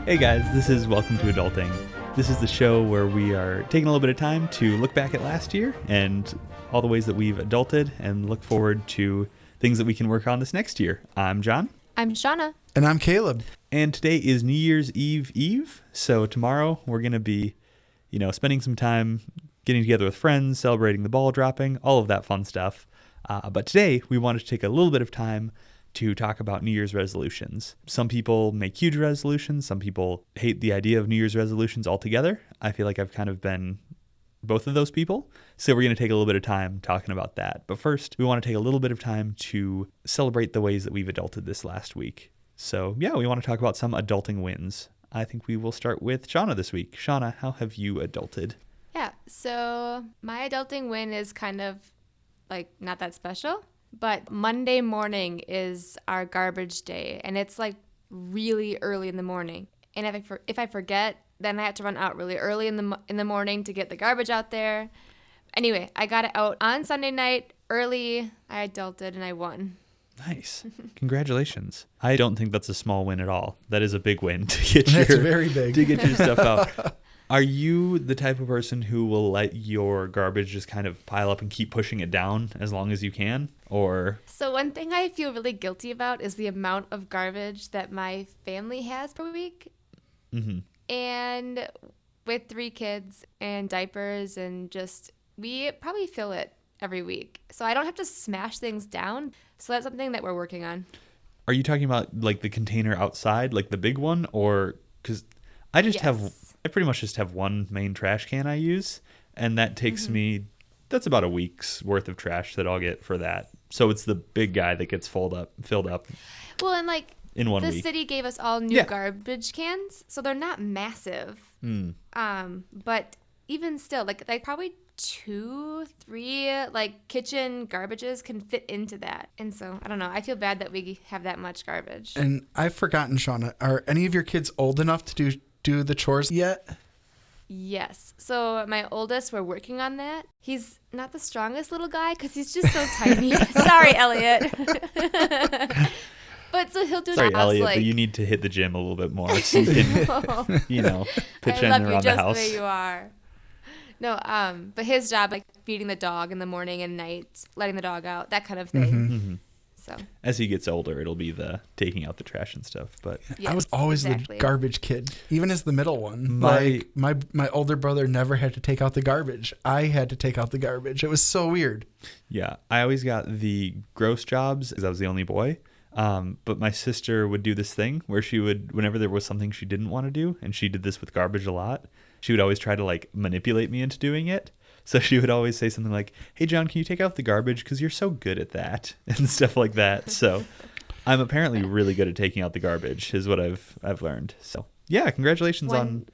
Hey guys, this is Welcome to Adulting. This is the show where we are taking a little bit of time to look back at last year and all the ways that we've adulted and look forward to things that we can work on this next year. I'm John. I'm Shawna. And I'm Caleb. And today is New Year's Eve. So tomorrow we're going to be, spending some time getting together with friends, celebrating the ball dropping, all of that fun stuff. But today we wanted to take a little bit of time to talk about New Year's resolutions. Some people make huge resolutions. Some people hate the idea of New Year's resolutions altogether. I feel like I've kind of been both of those people. So we're going to take a little bit of time talking about that. But first, we want to take a little bit of time to celebrate the ways that we've adulted this last week. So yeah, we want to talk about some adulting wins. I think we will start with Shawna this week. Shawna, how have you adulted? Yeah, so my adulting win is kind of like not that special. But Monday morning is our garbage day, and it's like really early in the morning. And if I forget, then I have to run out really early in the morning to get the garbage out there. Anyway, I got it out on Sunday night early. I adulted and I won. Nice. Congratulations. I don't think that's a small win at all. That is a big win to get very big. To get your stuff out. Are you the type of person who will let your garbage just kind of pile up and keep pushing it down as long as you can? Or So one thing I feel really guilty about is the amount of garbage that my family has per week. Mm-hmm. And with 3 kids and diapers and we probably fill it every week. So I don't have to smash things down. So that's something that we're working on. Are you talking about like the container outside, like the big one? Or because I pretty much just have one main trash can I use, and that takes that's about a week's worth of trash that I'll get for that. So it's the big guy that gets filled up. Well, and like in 1 week. The city gave us all new garbage cans, so they're not massive. But even still, like probably 2-3 like kitchen garbages can fit into that. And so I don't know. I feel bad that we have that much garbage. And I've forgotten, Shawna, are any of your kids old enough to do the chores yet? Yes. So my oldest, we're working on that. He's not the strongest little guy because he's just so tiny. Sorry, Elliot. But so he'll do Sorry, jobs Elliot, like... but you need to hit the gym a little bit more so you can, pitch in around the house. I love you just the way you are. No, but his job, like feeding the dog in the morning and night, letting the dog out, that kind of thing. Mm-hmm. So as he gets older, it'll be the taking out the trash and stuff. But yes, I was always the garbage kid, even as the middle one. My older brother never had to take out the garbage. I had to take out the garbage. It was so weird. Yeah, I always got the gross jobs because I was the only boy. But my sister would do this thing where she would, whenever there was something she didn't want to do, and she did this with garbage a lot, she would always try to like manipulate me into doing it. So she would always say something like, "Hey, John, can you take out the garbage? Because you're so good at that," and stuff like that. So I'm apparently really good at taking out the garbage, is what I've learned. So yeah, congratulations on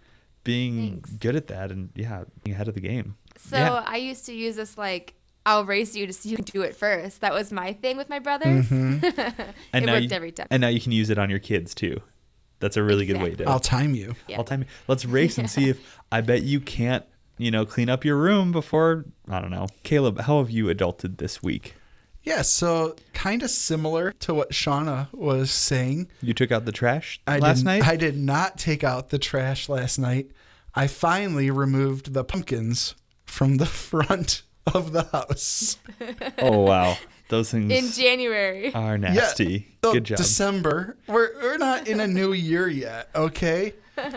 being good at that and being ahead of the game. So I used to use this like, I'll race you to see who can do it first. That was my thing with my brothers. It worked every time. And now you can use it on your kids too. That's a really good way to. I'll time you. Yeah. I'll time you. Let's race and see if I bet you can't, clean up your room before, I don't know. Caleb, how have you adulted this week? Yeah, so kind of similar to what Shawna was saying. You took out the trash last night? I did not take out the trash last night. I finally removed the pumpkins from the front of the house. Oh, wow. Those things in January are nasty. Yeah, so good job. December. We're not in a new year yet, okay?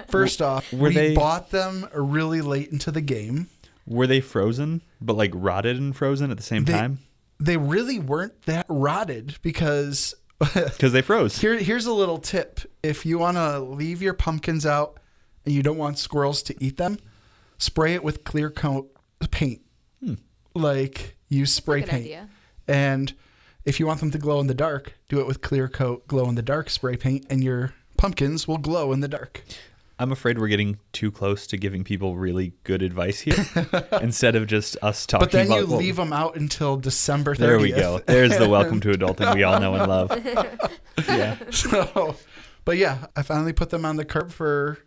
First off, we bought them really late into the game. Were they frozen, but like rotted and frozen at the same time? They really weren't that rotted because they froze. Here's a little tip. If you want to leave your pumpkins out and you don't want squirrels to eat them, spray it with clear coat paint. Like use spray paint. Idea. And if you want them to glow in the dark, do it with clear coat glow in the dark spray paint, and your pumpkins will glow in the dark. I'm afraid we're getting too close to giving people really good advice here instead of just us talking about. But then you leave them out until December 30th. There we go. There's the welcome to adulting we all know and love. Yeah. But yeah, I finally put them on the curb for,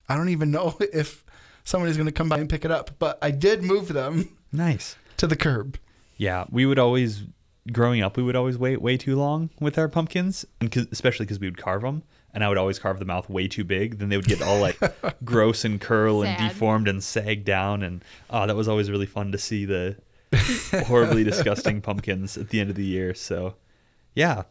I don't even know if somebody's going to come by and pick it up, but I did move them. Nice. To the curb. Yeah, growing up, we would always wait way too long with our pumpkins, and especially because we would carve them. and I would always carve the mouth way too big. Then they would get all like gross and curl and Sad. deformed and sag down. And that was always really fun to see the horribly disgusting pumpkins at the end of the year. So yeah,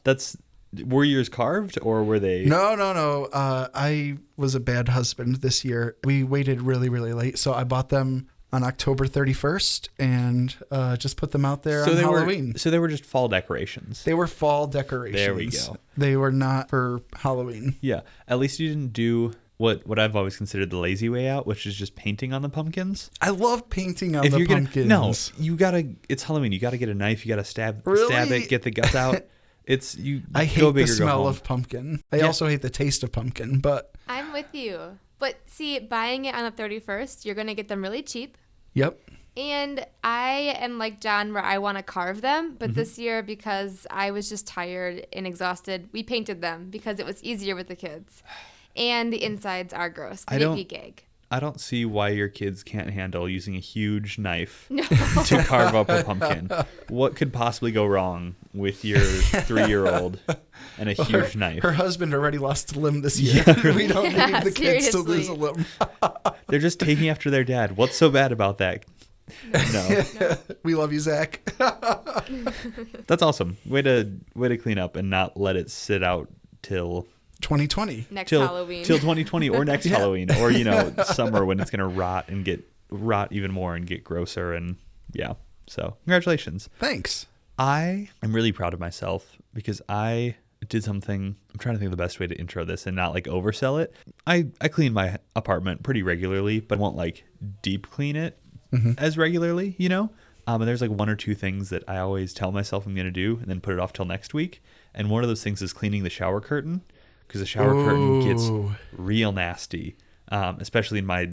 were yours carved or were they? No. I was a bad husband this year. We waited really, really late. So I bought them on October 31st and just put them out there on Halloween. So they were just fall decorations. They were fall decorations. There we go. They were not for Halloween. Yeah. At least you didn't do what I've always considered the lazy way out, which is just painting on the pumpkins. I love painting on the pumpkins. No, it's Halloween. You gotta get a knife. You gotta stab it, get the guts out. I hate the smell of pumpkin. I also hate the taste of pumpkin, but I'm with you. But see, buying it on the 31st, you're going to get them really cheap. Yep. And I am like John where I want to carve them. But this year, because I was just tired and exhausted, we painted them because it was easier with the kids. And the insides are gross. They make me gag. I don't see why your kids can't handle using a huge knife to carve up a pumpkin. What could possibly go wrong with your 3-year-old and a huge knife? Her husband already lost a limb this year. We don't need the kids to lose a limb. They're just taking after their dad. What's so bad about that? No. We love you, Zach. That's awesome. Way to clean up and not let it sit out till 2020. Halloween. Till 2020 or next Halloween or, summer when it's going to rot even more and get grosser. And yeah. So congratulations. Thanks. I am really proud of myself because I did something. I'm trying to think of the best way to intro this and not like oversell it. I clean my apartment pretty regularly, but I won't like deep clean it as regularly, and there's like 1 or 2 things that I always tell myself I'm going to do and then put it off till next week. And one of those things is cleaning the shower curtain. Because the shower curtain gets real nasty, especially in my,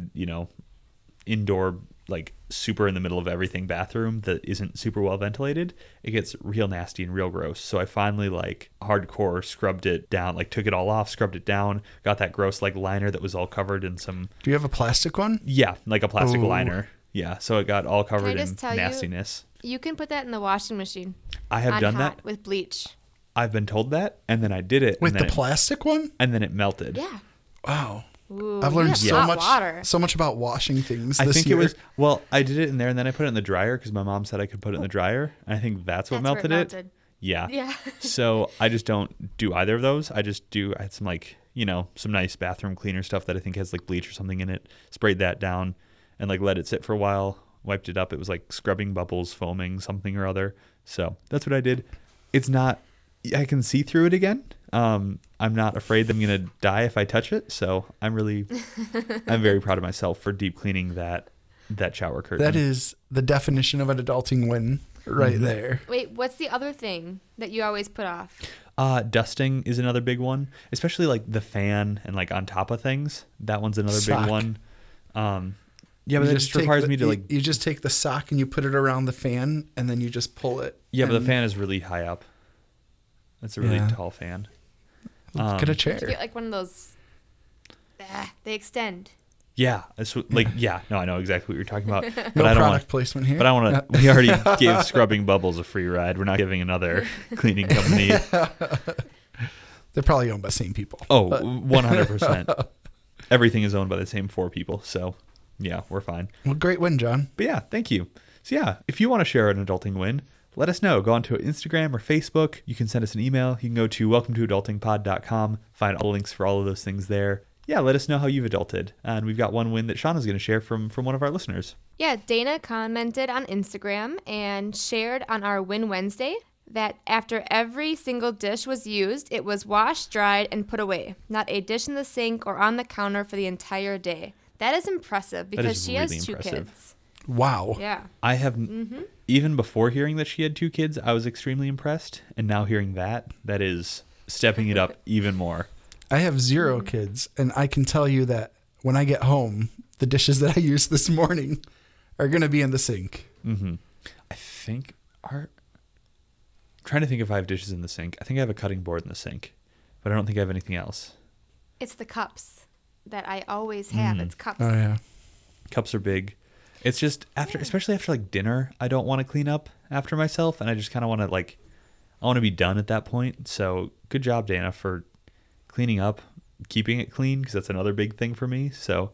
indoor, like super in the middle of everything bathroom that isn't super well ventilated. It gets real nasty and real gross. So I finally like hardcore scrubbed it down, like took it all off, scrubbed it down, got that gross like liner that was all covered in some. Do you have a plastic one? Yeah, like a plastic liner. Yeah, so it got all covered in tell nastiness. You can put that in the washing machine. I have done that with bleach. I've been told that, and then I did it. With the plastic one? And then it melted. Yeah. Wow. Ooh, I've learned so much about washing things I this think year. I did it in there, and then I put it in the dryer because my mom said I could put it in the dryer. And I think that's what melted it. Yeah. Yeah. So I just don't do either of those. I had some like, some nice bathroom cleaner stuff that I think has like bleach or something in it. Sprayed that down and like let it sit for a while. Wiped it up. It was like scrubbing bubbles, foaming, something or other. So that's what I did. It's not... I can see through it again. I'm not afraid that I'm going to die if I touch it. So I'm very proud of myself for deep cleaning that shower curtain. That is the definition of an adulting win right there. Wait, what's the other thing that you always put off? Dusting is another big one, especially like the fan and like on top of things. That one's another big one. Yeah, but it just requires me to like... You just take the sock and you put it around the fan and then you just pull it. Yeah, but the fan is really high up. It's a really tall fan. Get a chair. You get like one of those. They extend. Yeah, it's like No, I know exactly what you're talking about. But No I don't product placement here. But I want to. We already gave Scrubbing Bubbles a free ride. We're not giving another cleaning company. They're probably owned by the same people. Oh, 100%. Everything is owned by the same 4 people. So yeah, we're fine. Well, great win, John. But yeah, thank you. So yeah, if you want to share an adulting win, let us know. Go onto Instagram or Facebook. You can send us an email. You can go to welcometoadultingpod.com. Find all the links for all of those things there. Yeah, let us know how you've adulted. And we've got one win that Shawna's going to share from one of our listeners. Yeah, Dana commented on Instagram and shared on our Win Wednesday that after every single dish was used, it was washed, dried, and put away. Not a dish in the sink or on the counter for the entire day. That is impressive because she really has 2 impressive. kids. Wow. Yeah. I have, even before hearing that she had 2 kids, I was extremely impressed. And now hearing that is stepping it up even more. I have 0 kids, and I can tell you that when I get home, the dishes that I used this morning are going to be in the sink. Mm-hmm. I think I'm trying to think if I have dishes in the sink. I think I have a cutting board in the sink, but I don't think I have anything else. It's the cups that I always have. It's cups. Oh, yeah. Cups are big. It's just especially after like dinner, I don't want to clean up after myself, and I just kind of want to I want to be done at that point. So good job, Dana, for cleaning up keeping it clean, because that's another big thing for me. So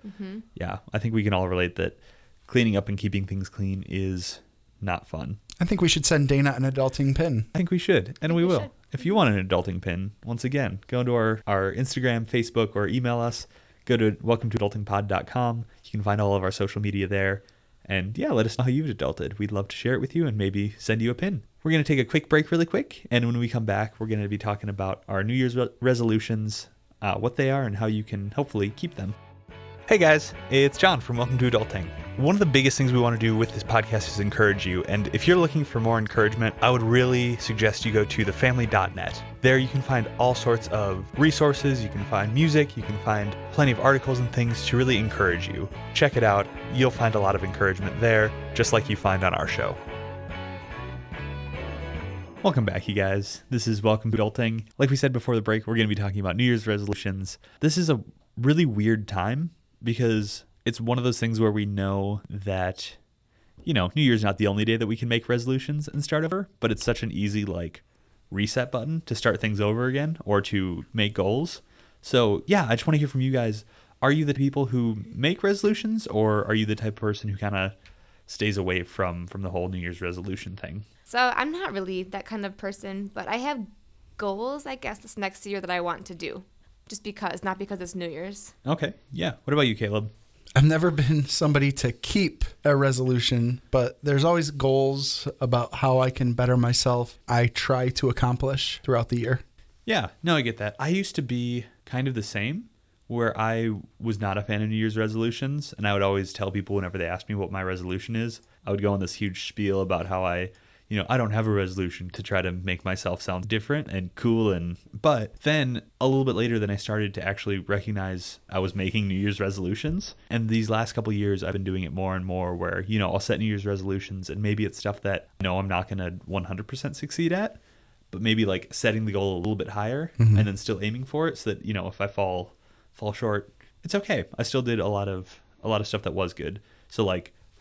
yeah, I think we can all relate that cleaning up and keeping things clean is not fun. I think we should send Dana an adulting pin. I think we should, and we will. should. If you want an adulting pin, once again, go into our Instagram, Facebook, or email us. Go to welcometoadultingpod.com. You can find all of our social media there. And yeah, let us know how you've adulted. We'd love to share it with you and maybe send you a pin. We're going to take a quick break really quick. And when we come back, we're going to be talking about our New Year's resolutions, what they are, and how you can hopefully keep them. Hey guys, it's John from Welcome to Adulting. One of the biggest things we want to do with this podcast is encourage you, and if you're looking for more encouragement, I would really suggest you go to thefamily.net. There you can find all sorts of resources, you can find music, you can find plenty of articles and things to really encourage you. Check it out. You'll find a lot of encouragement there, just like you find on our show. Welcome back, you guys. This is Welcome to Adulting. Like we said before the break, we're going to be talking about New Year's resolutions. This is a really weird time because it's one of those things where we know that, New Year's not the only day that we can make resolutions and start over, but it's such an easy, reset button to start things over again or to make goals. So, yeah, I just want to hear from you guys. Are you the people who make resolutions, or are you the type of person who kind of stays away from the whole New Year's resolution thing? So I'm not really that kind of person, but I have goals, I guess, this next year that I want to do. Just because, not because it's New Year's. Okay, yeah. What about you, Caleb? I've never been somebody to keep a resolution, but there's always goals about how I can better myself. I try to accomplish throughout the year. Yeah, no, I get that. I used to be kind of the same, where I was not a fan of New Year's resolutions, and I would always tell people whenever they asked me what my resolution is, I would go on this huge spiel about how I don't have a resolution, to try to make myself sound different and cool. But then a little bit later, then I started to actually recognize I was making New Year's resolutions. And these last couple of years, I've been doing it more and more where, I'll set New Year's resolutions, and maybe it's stuff that I'm not going to 100% succeed at, but maybe setting the goal a little bit higher and then still aiming for it, so that, if I fall short, it's okay. I still did a lot of stuff that was good. So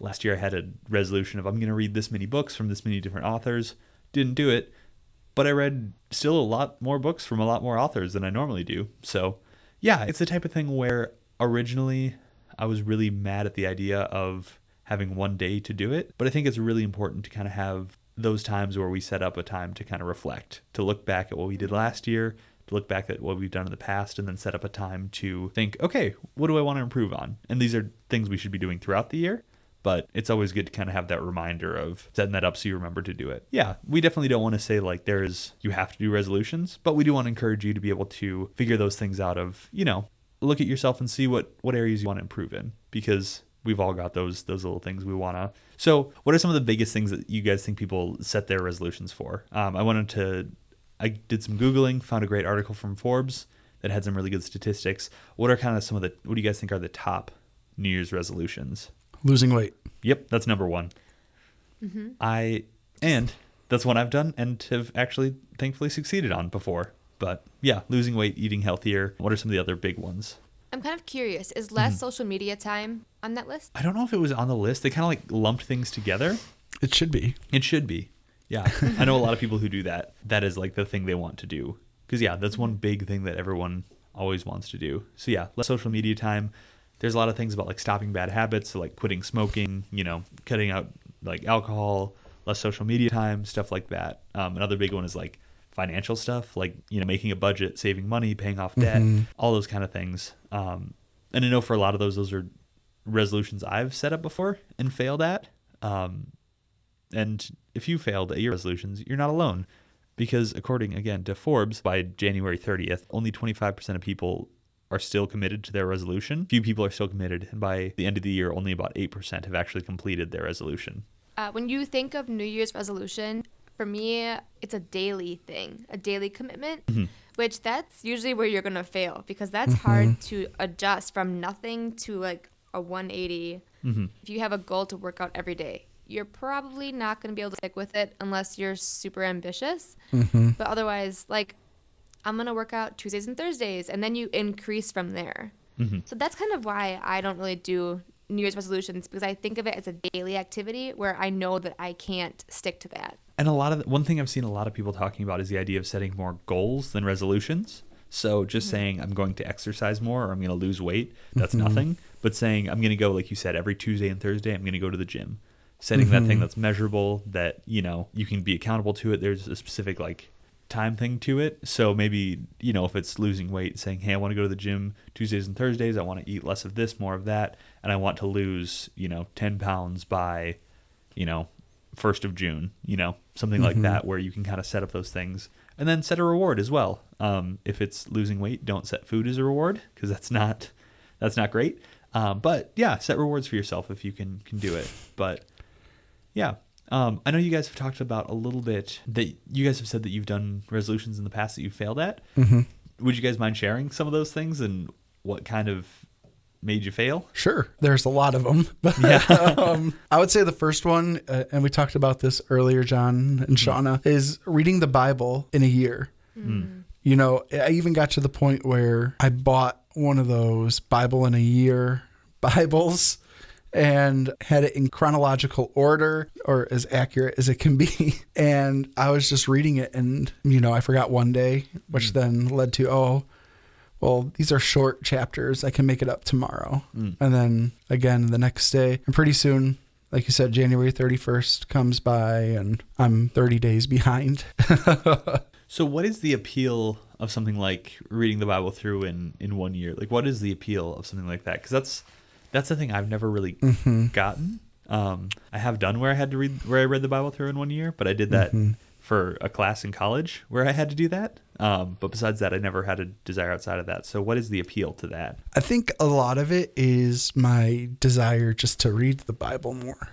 last year I had a resolution of I'm going to read this many books from this many different authors. Didn't do it, but I read still a lot more books from a lot more authors than I normally do. So yeah, it's the type of thing where originally I was really mad at the idea of having one day to do it. But I think it's really important to kind of have those times where we set up a time to kind of reflect, to look back at what we did last year, to look back at what we've done in the past, and then set up a time to think, okay, what do I want to improve on? And these are things we should be doing throughout the year. But it's always good to kind of have that reminder of setting that up so you remember to do it. Yeah, we definitely don't want to say you have to do resolutions, but we do want to encourage you to be able to figure those things out of, look at yourself and see what areas you want to improve in, because we've all got those little things we want to. So what are some of the biggest things that you guys think people set their resolutions for? I did some Googling, found a great article from Forbes that had some really good statistics. What are kind of what do you guys think are the top New Year's resolutions? Losing weight. Yep, that's number one. And that's one I've done and have actually thankfully succeeded on before. But yeah, losing weight, eating healthier. What are some of the other big ones? I'm kind of curious. Is less social media time on that list? I don't know if it was on the list. They kind of lumped things together. It should be. It should be. Yeah. I know a lot of people who do that. That is the thing they want to do. Because yeah, that's one big thing that everyone always wants to do. So yeah, less social media time. There's a lot of things about stopping bad habits, so quitting smoking, cutting out alcohol, less social media time, stuff like that. Another big one is financial stuff, making a budget, saving money, paying off debt, all those kind of things. And I know for a lot of those are resolutions I've set up before and failed at. And if you failed at your resolutions, you're not alone, because according again to Forbes, by January 30th, only 25% of people are still committed to their resolution. Few people are still committed, and by the end of the year, only about 8% have actually completed their resolution. When you think of New Year's resolution, for me, it's a daily thing, a daily commitment, which that's usually where you're going to fail, because that's hard to adjust from nothing to a 180. If you have a goal to work out every day, you're probably not going to be able to stick with it unless you're super ambitious. But otherwise, I'm going to work out Tuesdays and Thursdays, and then you increase from there. So that's kind of why I don't really do New Year's resolutions, because I think of it as a daily activity where I know that I can't stick to that. And one thing I've seen a lot of people talking about is the idea of setting more goals than resolutions. So just saying I'm going to exercise more or I'm going to lose weight, that's nothing. But saying I'm going to go, like you said, every Tuesday and Thursday, I'm going to go to the gym. Setting that thing that's measurable, that, you know, you can be accountable to it. There's a specific like time thing to it. So maybe, you know, if it's losing weight, saying, hey, I want to go to the gym Tuesdays and Thursdays. I want to eat less of this, more of that. And I want to lose, you know, 10 pounds by, you know, 1st of June, you know, something like that, where you can kind of set up those things and then set a reward as well. If it's losing weight, don't set food as a reward, because that's not great. But yeah, set rewards for yourself if you can do it. But yeah. I know you guys have talked about a little bit that you guys have said that you've done resolutions in the past that you failed at. Would you guys mind sharing some of those things and what kind of made you fail? Sure. There's a lot of them. Yeah. I would say the first one, and we talked about this earlier, John and Shawna, is reading the Bible in a year. You know, I even got to the point where I bought one of those Bible in a year Bibles and had it in chronological order, or as accurate as it can be. And I was just reading it, and, you know, I forgot one day, which then led to, oh, well, these are short chapters. I can make it up tomorrow. And then again the next day. And pretty soon, like you said, January 31st comes by and I'm 30 days behind. So what is the appeal of something like reading the Bible through in 1 year? Like, what is the appeal of something like that? Because that's the thing I've never really gotten. I have done where I read the Bible through in 1 year, but I did that for a class in college where I had to do that. But besides that, I never had a desire outside of that. So what is the appeal to that? I think a lot of it is my desire just to read the Bible more.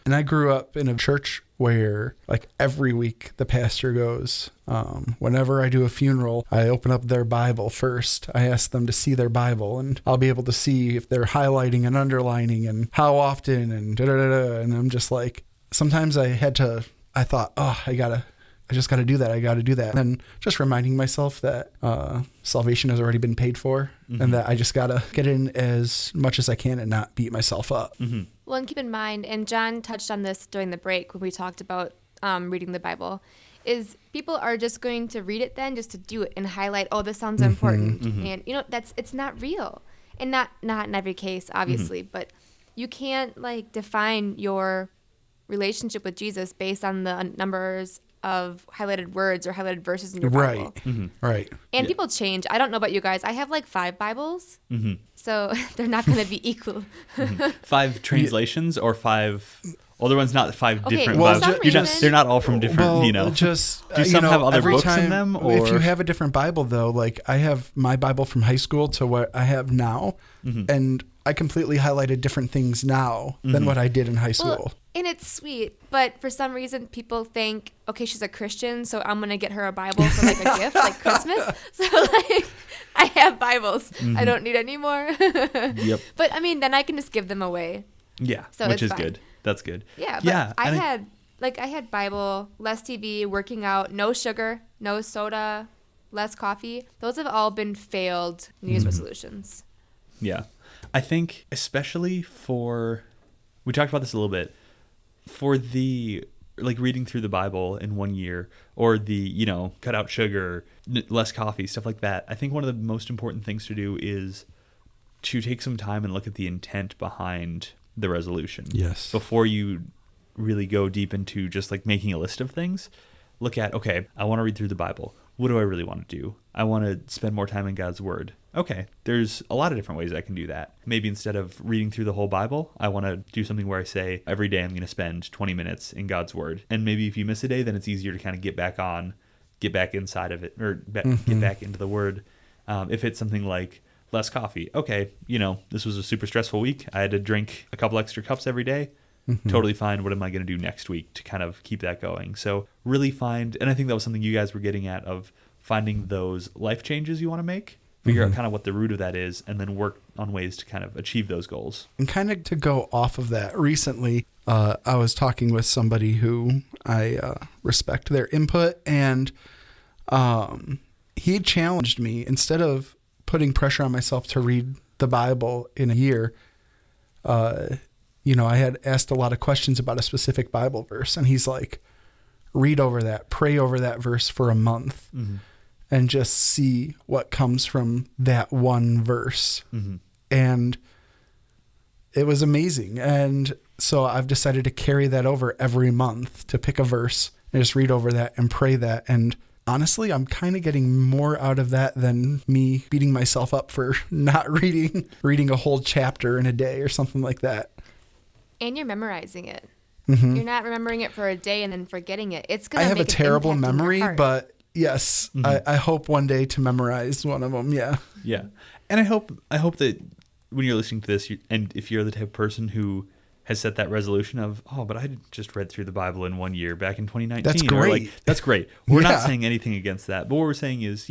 And I grew up in a church where, like, every week the pastor goes, whenever I do a funeral, I open up their Bible first. I ask them to see their Bible, and I'll be able to see if they're highlighting and underlining and how often and da-da-da-da. And I'm just like, sometimes I thought, oh, I just got to do that. I got to do that. And then just reminding myself that salvation has already been paid for and that I just got to get in as much as I can and not beat myself up. Well, and keep in mind, and John touched on this during the break when we talked about reading the Bible, is people are just going to read it then just to do it and highlight, oh, this sounds important. And, you know, it's not real. And not in every case, obviously, but you can't, like, define your relationship with Jesus based on the numbers of highlighted words or highlighted verses in your Bible. Right. And people change. I don't know about you guys. I have like 5 Bibles, so they're not going to be equal. 5 translations or 5 older ones, not 5 different well, Bibles. They're not all from different, you know. Just, do some have other books in them? Or? If you have a different Bible, though, like I have my Bible from high school to what I have now, and I completely highlighted different things now than what I did in high school. Well, and it's sweet, but for some reason people think, okay, she's a Christian, so I'm going to get her a Bible for like a gift, like Christmas. So like, I have Bibles. I don't need any more. But I mean, then I can just give them away. Yeah, so which is fine. Good. That's good. Yeah, but I had Bible, less TV, working out, no sugar, no soda, less coffee. Those have all been failed New Year's resolutions. Yeah. I think especially we talked about this a little bit, for the, like, reading through the Bible in 1 year, or the, you know, cut out sugar, less coffee, stuff like that. I think one of the most important things to do is to take some time and look at the intent behind the resolution. Yes. Before you really go deep into just like making a list of things, look at, okay, I want to read through the Bible. What do I really want to do? I want to spend more time in God's Word. Okay, there's a lot of different ways I can do that. Maybe instead of reading through the whole Bible, I want to do something where I say, every day I'm going to spend 20 minutes in God's Word. And maybe if you miss a day, then it's easier to kind of get back inside of it, or get back into the Word. If it's something like less coffee, okay, you know, this was a super stressful week. I had to drink a couple extra cups every day. Totally fine. What am I going to do next week to kind of keep that going? So really find, and I think that was something you guys were getting at, of finding those life changes you want to make, figure out kind of what the root of that is, and then work on ways to kind of achieve those goals. And kind of to go off of that, recently I was talking with somebody who I respect their input, and he challenged me, instead of putting pressure on myself to read the Bible in a year, you know, I had asked a lot of questions about a specific Bible verse, and he's like, read over that, pray over that verse for a month. and just see what comes from that one verse. Mm-hmm. And it was amazing. And so I've decided to carry that over every month, to pick a verse and just read over that and pray that. And honestly, I'm kind of getting more out of that than me beating myself up for not reading a whole chapter in a day or something like that. And you're memorizing it. Mm-hmm. You're not remembering it for a day and then forgetting it. It's going I to have make a terrible an impact in your memory, heart. but yes, Mm-hmm. I hope one day to memorize one of them. Yeah. Yeah. And I hope that when you're listening to this, and if you're the type of person who has set that resolution of, oh, but I just read through the Bible in 1 year back in 2019. That's or great. like, that's great. We're Yeah. not saying anything against that. But what we're saying is,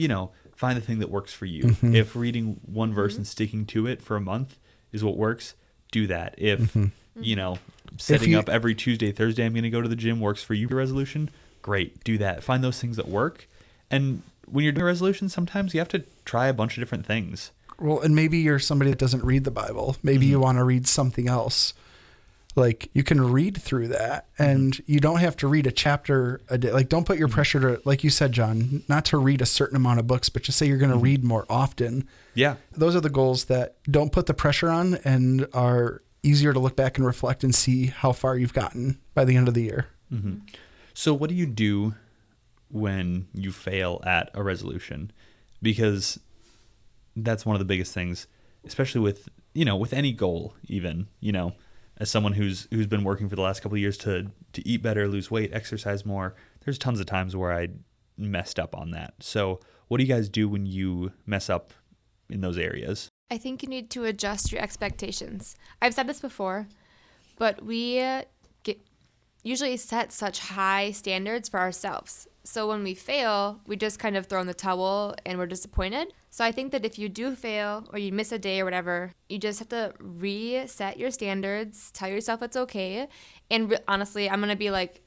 find the thing that works for you. Mm-hmm. If reading one verse and sticking to it for a month is what works, do that. If, Mm-hmm. setting up every Tuesday, Thursday, I'm going to go to the gym works for you, your resolution, great. Do that. Find those things that work. And when you're doing a resolution, sometimes you have to try a bunch of different things. Well, and maybe you're somebody that doesn't read the Bible. Maybe you want to read something else. Like, you can read through that, and you don't have to read a chapter a day. Like, don't put your pressure to, like you said, John, not to read a certain amount of books, but just say you're going to read more often. Yeah. Those are the goals that don't put the pressure on and are easier to look back and reflect and see how far you've gotten by the end of the year. Mm-hmm. So what do you do when you fail at a resolution? Because that's one of the biggest things, especially with any goal, even, as someone who's been working for the last couple of years to eat better, lose weight, exercise more, there's tons of times where I messed up on that. So what do you guys do when you mess up in those areas? I think you need to adjust your expectations. I've said this before, but we usually set such high standards for ourselves. So when we fail, we just kind of throw in the towel and we're disappointed. So I think that if you do fail or you miss a day or whatever, you just have to reset your standards, tell yourself it's okay. And honestly, I'm going to be like,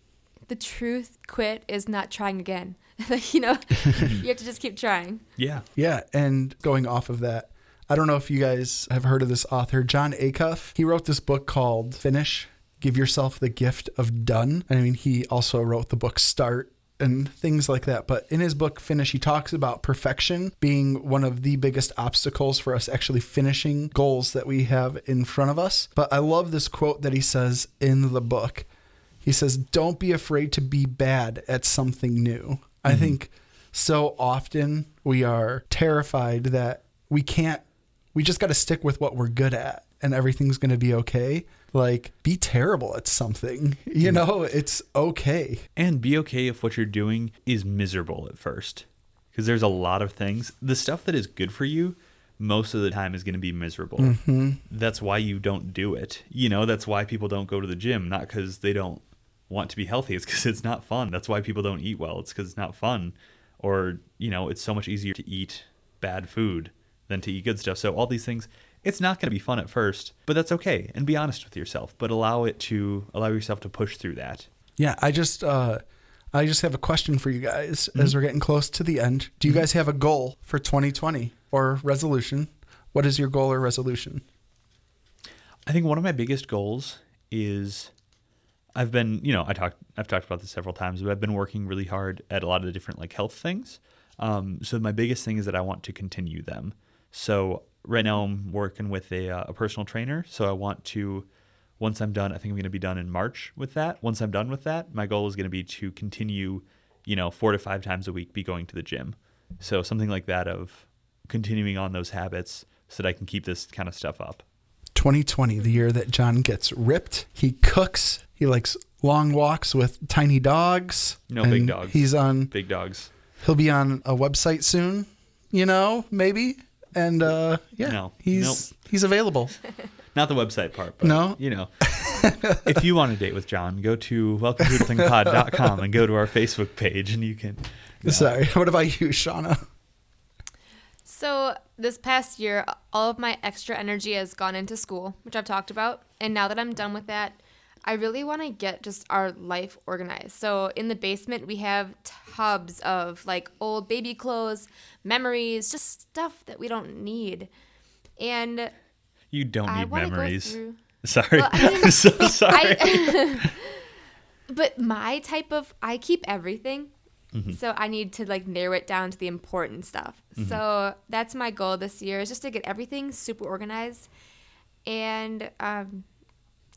the truth quit is not trying again. You have to just keep trying. Yeah. Yeah, and going off of that, I don't know if you guys have heard of this author, John Acuff. He wrote this book called Finish, Give Yourself the Gift of Done. I mean, he also wrote the book Start and things like that. But in his book, Finish, he talks about perfection being one of the biggest obstacles for us actually finishing goals that we have in front of us. But I love this quote that he says in the book. He says, "Don't be afraid to be bad at something new." I think so often we are terrified that we just got to stick with what we're good at and everything's going to be okay. Like, be terrible at something, it's okay. And be okay if what you're doing is miserable at first. Because there's a lot of things. The stuff that is good for you, most of the time is going to be miserable. Mm-hmm. That's why you don't do it. That's why people don't go to the gym. Not because they don't want to be healthy. It's because it's not fun. That's why people don't eat well. It's because it's not fun. Or, it's so much easier to eat bad food than to eat good stuff. So all these things, it's not going to be fun at first, but that's okay. And be honest with yourself, but allow yourself to push through that. Yeah, I just have a question for you guys as we're getting close to the end. Do you guys have a goal for 2020 or resolution? What is your goal or resolution? I think one of my biggest goals is I've talked about this several times, but I've been working really hard at a lot of the different health things. So my biggest thing is that I want to continue them. So right now I'm working with a personal trainer. So I want to, once I'm done, I think I'm going to be done in March with that. Once I'm done with that, my goal is going to be to continue, 4 to 5 times a week, be going to the gym. So something like that, of continuing on those habits so that I can keep this kind of stuff up. 2020, the year that John gets ripped. He cooks. He likes long walks with tiny dogs. No, big dogs. Big dogs. He'll be on a website soon, maybe. And he's available. Not the website part, but no. If you want to date with John, go to welcometo.pod.com and go to our Facebook page and you can. Sorry. What about you, Shawna? So this past year, all of my extra energy has gone into school, which I've talked about. And now that I'm done with that, I really want to get just our life organized. So in the basement, we have tubs of old baby clothes, memories, just stuff that we don't need. And you don't need memories. Sorry. Well, I'm so sorry. But my type of, I keep everything. So I need to like narrow it down to the important stuff. So that's my goal this year, is just to get everything super organized. And I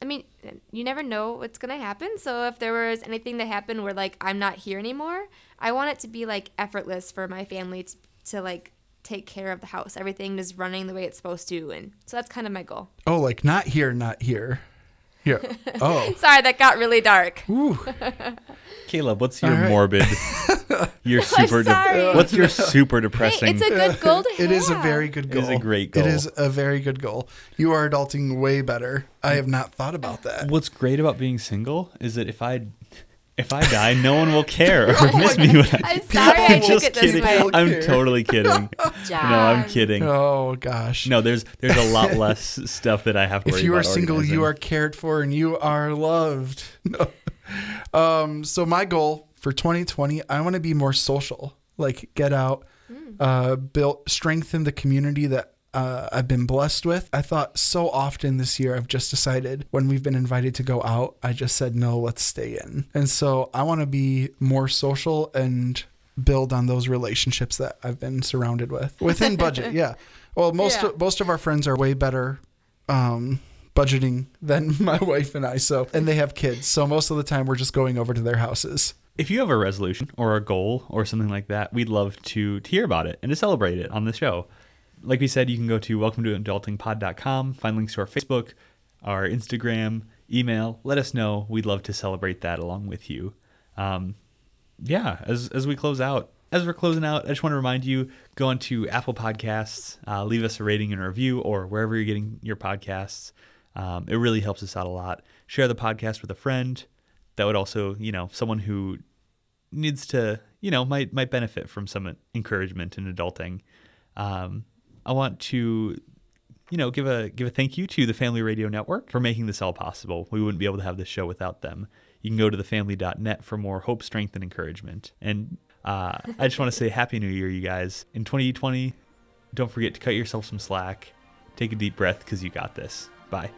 mean, you never know what's going to happen. So if there was anything that happened where like I'm not here anymore, I want it to be like effortless for my family to like take care of the house. Everything is running the way it's supposed to. And so that's kind of my goal. Oh, like not here, not here. Here. Oh. Sorry, that got really dark. Ooh. Caleb, what's your All right. morbid? Your super. sorry. What's your super depressing? Hey, it's a good goal to have. It is a very good goal. It is a great goal. It is a very good goal. You are adulting way better. I have not thought about that. What's great about being single is that if I die, no one will care or miss me when I. I'm sorry I took Just it this kidding. way. I'm care. totally kidding. John. No, I'm kidding. Oh gosh. No, there's a lot less stuff that I have to worry If you about. are single, organizing. you are cared for and you are loved. No. So my goal for 2020, I want to be more social. Like get out, strengthen the community that I've been blessed with. I thought so often this year I've just decided when we've been invited to go out, I just said, no, let's stay in. And so I want to be more social and build on those relationships that I've been surrounded with within budget. Yeah. Well, most of our friends are way better budgeting than my wife and I. And they have kids. So most of the time we're just going over to their houses. If you have a resolution or a goal or something like that, we'd love to hear about it and to celebrate it on the show. Like we said, you can go to welcometoadultingpod.com, find links to our Facebook, our Instagram, email. Let us know. We'd love to celebrate that along with you. As we close out, I just want to remind you, go onto Apple Podcasts, leave us a rating and a review, or wherever you're getting your podcasts. It really helps us out a lot. Share the podcast with a friend. That would also, someone who needs to, might benefit from some encouragement in adulting. I want to, give a thank you to the Family Radio Network for making this all possible. We wouldn't be able to have this show without them. You can go to thefamily.net for more hope, strength, and encouragement. And I just want to say Happy New Year, you guys. In 2020, don't forget to cut yourself some slack. Take a deep breath because you got this. Bye.